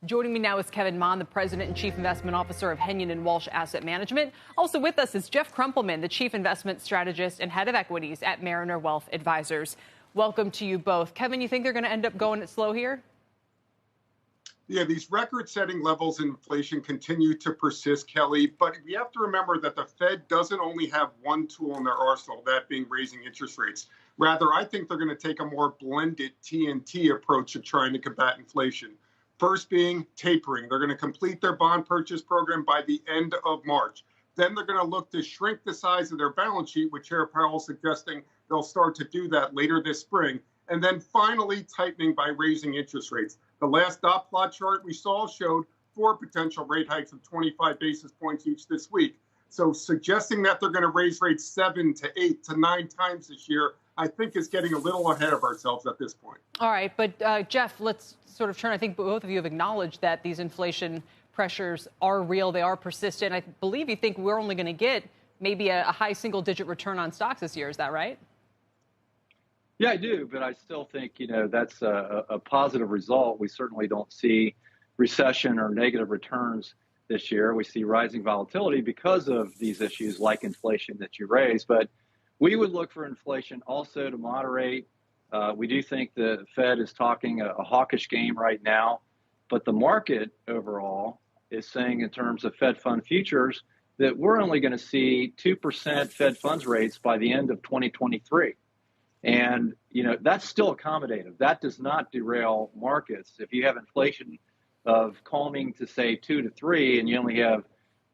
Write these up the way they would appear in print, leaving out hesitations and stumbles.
Joining me now is Kevin Mahn, the President and Chief Investment Officer of Hennion and Walsh Asset Management. Also with us is Jeff Crumpleman, the Chief Investment Strategist and Head of Equities at Mariner Wealth Advisors. Welcome to you both. Kevin, you think they're going to end up going it slow here? Yeah, these record-setting levels of inflation continue to persist, Kelly. But we have to remember that the Fed doesn't only have one tool in their arsenal, that being raising interest rates. Rather, I think they're going to take a more blended TNT approach to trying to combat inflation. First being tapering. They're going to complete their bond purchase program by the end of March. Then they're going to look to shrink the size of their balance sheet, with Chair Powell suggesting they'll start to do that later this spring. And then finally tightening by raising interest rates. The last dot plot chart we saw showed 4 potential rate hikes of 25 basis points each this week. So suggesting that they're going to raise rates 7 to 8 to 9 times this year, I think is getting a little ahead of ourselves at this point. All right. But Jeff, let's sort of turn. I think both of you have acknowledged that these inflation pressures are real. They are persistent. I believe you think we're only going to get maybe a high single-digit return on stocks this year. Is that right? Yeah, I do, but I still think, that's a positive result. We certainly don't see recession or negative returns this year. We see rising volatility because of these issues like inflation that you raised. But we would look for inflation also to moderate. We do think the Fed is talking a hawkish game right now, but the market overall is saying in terms of Fed fund futures that we're only going to see 2% Fed funds rates by the end of 2023. And, that's still accommodative. That does not derail markets. If you have inflation of calming to, say, 2 to 3, and you only have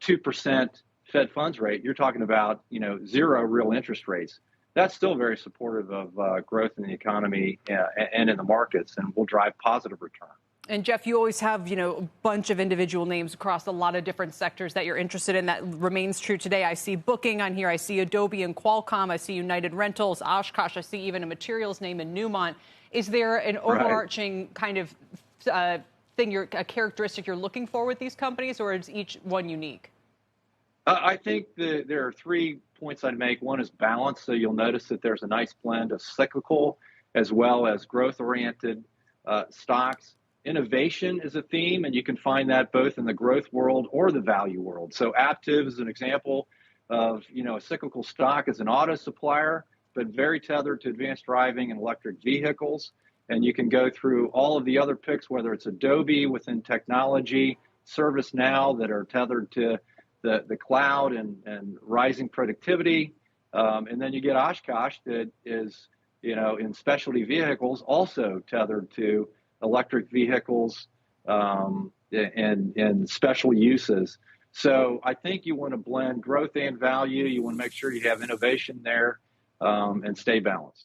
2% Fed funds rate, you're talking about, 0 real interest rates. That's still very supportive of growth in the economy and in the markets, and will drive positive return. And Jeff, you always have, a bunch of individual names across a lot of different sectors that you're interested in. That remains true today. I see Booking on here. I see Adobe and Qualcomm. I see United Rentals, Oshkosh. I see even a materials name in Newmont. Is there an overarching kind of thing, a characteristic you're looking for with these companies, or is each one unique? I think there are 3 points I'd make. One is balance. So you'll notice that there's a nice blend of cyclical as well as growth-oriented stocks. Innovation is a theme, and you can find that both in the growth world or the value world. So Aptiv is an example of, a cyclical stock as an auto supplier, but very tethered to advanced driving and electric vehicles. And you can go through all of the other picks, whether it's Adobe within technology, ServiceNow that are tethered to the cloud and rising productivity. And then you get Oshkosh that is, in specialty vehicles, also tethered to electric vehicles and special uses. So I think you want to blend growth and value. You want to make sure you have innovation there and stay balanced.